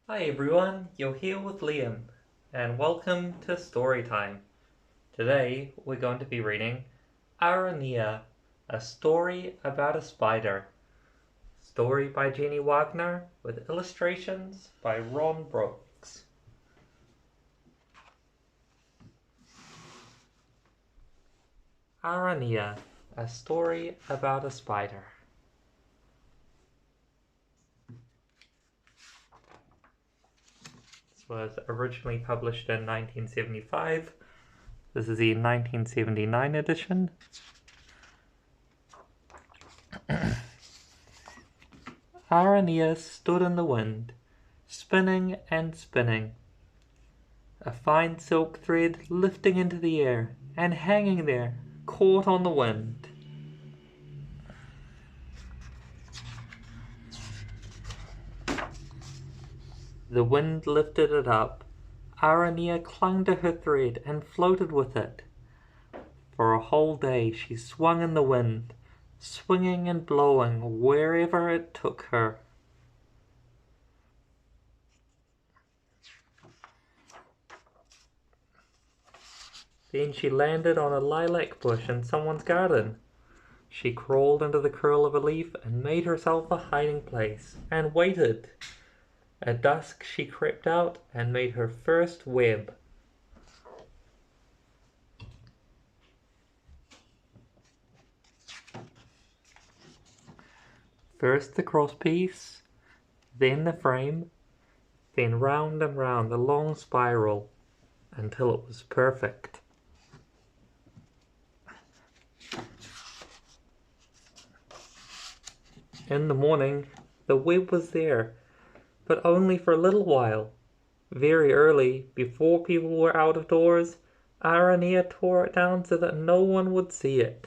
Hi everyone, you're here with Liam, and welcome to Storytime. Today we're going to be reading Aranea, a story about a spider. Story by Jenny Wagner with illustrations by Ron Brooks. Aranea, a story about a spider. This was originally published in 1975. This is the 1979 edition. Aranea stood in the wind, spinning and spinning. A fine silk thread lifting into the air and hanging there, caught on the wind. The wind lifted it up. Aranea clung to her thread and floated with it. For a whole day she swung in the wind, swinging and blowing wherever it took her. Then she landed on a lilac bush in someone's garden. She crawled into the curl of a leaf and made herself a hiding place, and waited. At dusk she crept out and made her first web. First the crosspiece, then the frame, then round and round the long spiral, until it was perfect. In the morning, the web was there, but only for a little while. Very early, before people were out of doors, Aranea tore it down so that no one would see it.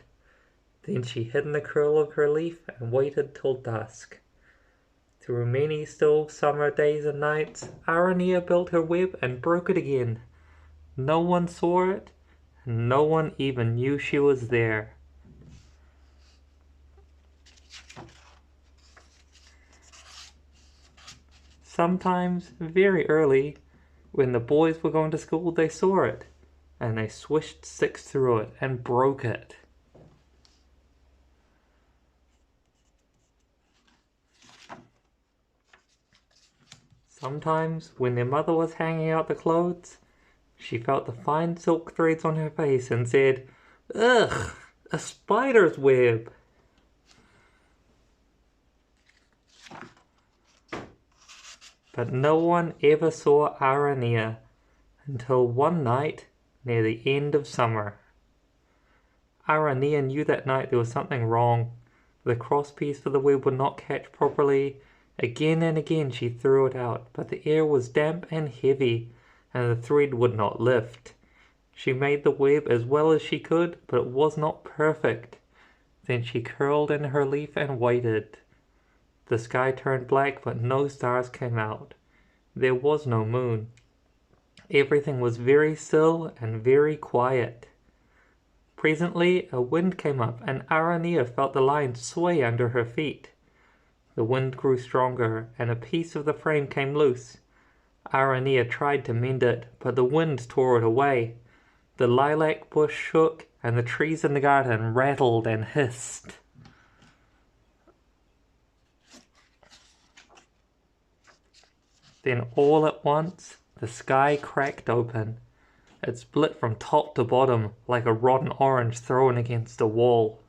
Then she hid in the curl of her leaf and waited till dusk. Through many still summer days and nights, Aranea built her web and broke it again. No one saw it, and no one even knew she was there. Sometimes, very early, when the boys were going to school, they saw it, and they swished sticks through it and broke it. Sometimes, when their mother was hanging out the clothes, she felt the fine silk threads on her face and said, "Ugh, a spider's web." But no one ever saw Aranea until one night near the end of summer. Aranea knew that night there was something wrong. The crosspiece for the web would not catch properly. Again and again she threw it out, but the air was damp and heavy, and the thread would not lift. She made the web as well as she could, but it was not perfect. Then she curled in her leaf and waited. The sky turned black, but no stars came out. There was no moon. Everything was very still and very quiet. Presently a wind came up, and Aranea felt the line sway under her feet. The wind grew stronger, and a piece of the frame came loose. Aranea tried to mend it, but the wind tore it away. The lilac bush shook, and the trees in the garden rattled and hissed. Then all at once, the sky cracked open. It split from top to bottom like a rotten orange thrown against a wall.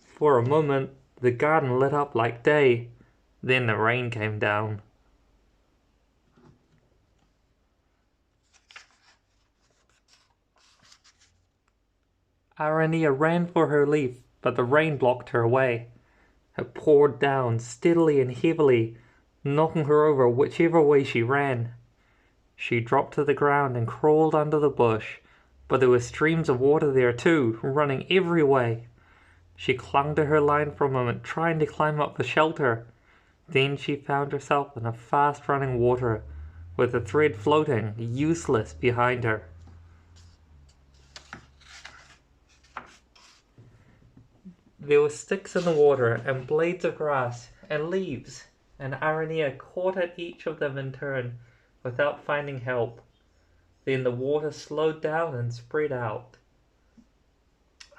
For a moment, the garden lit up like day. Then the rain came down. Aranea ran for her leaf, but the rain blocked her way. It poured down steadily and heavily, knocking her over whichever way she ran. She dropped to the ground and crawled under the bush, but there were streams of water there too, running every way. She clung to her line for a moment, trying to climb up for shelter. Then she found herself in a fast-running water, with the thread floating, useless, behind her. There were sticks in the water, and blades of grass, and leaves, and Aranea caught at each of them in turn, without finding help. Then the water slowed down and spread out.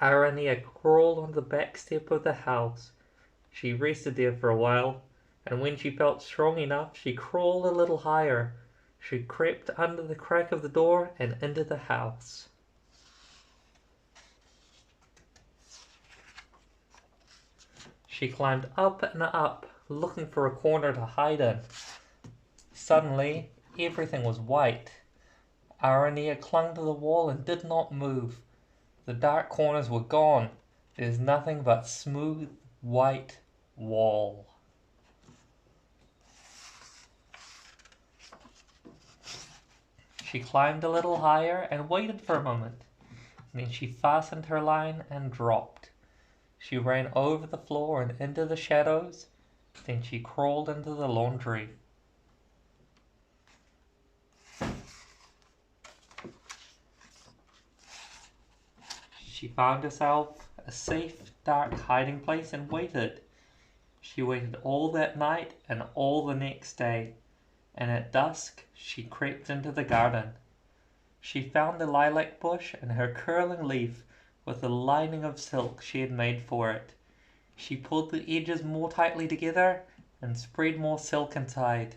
Aranea crawled on the back step of the house. She rested there for a while, and when she felt strong enough, she crawled a little higher. She crept under the crack of the door and into the house. She climbed up and up, looking for a corner to hide in. Suddenly, everything was white. Aranea clung to the wall and did not move. The dark corners were gone. There's nothing but smooth, white wall. She climbed a little higher and waited for a moment. Then she fastened her line and dropped. She ran over the floor and into the shadows. Then she crawled into the laundry. She found herself a safe, dark hiding place and waited. She waited all that night and all the next day, and at dusk she crept into the garden. She found the lilac bush and her curling leaf with the lining of silk she had made for it. She pulled the edges more tightly together and spread more silk inside.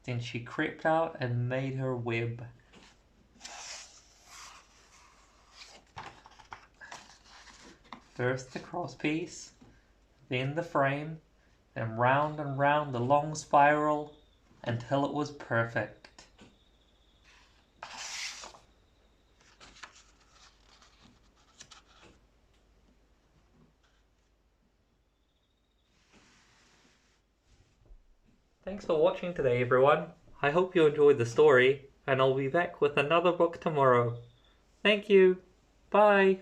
Then she crept out and made her web. First the crosspiece, then the frame, then round and round the long spiral until it was perfect. Thanks for watching today, everyone. I hope you enjoyed the story, and I'll be back with another book tomorrow. Thank you. Bye.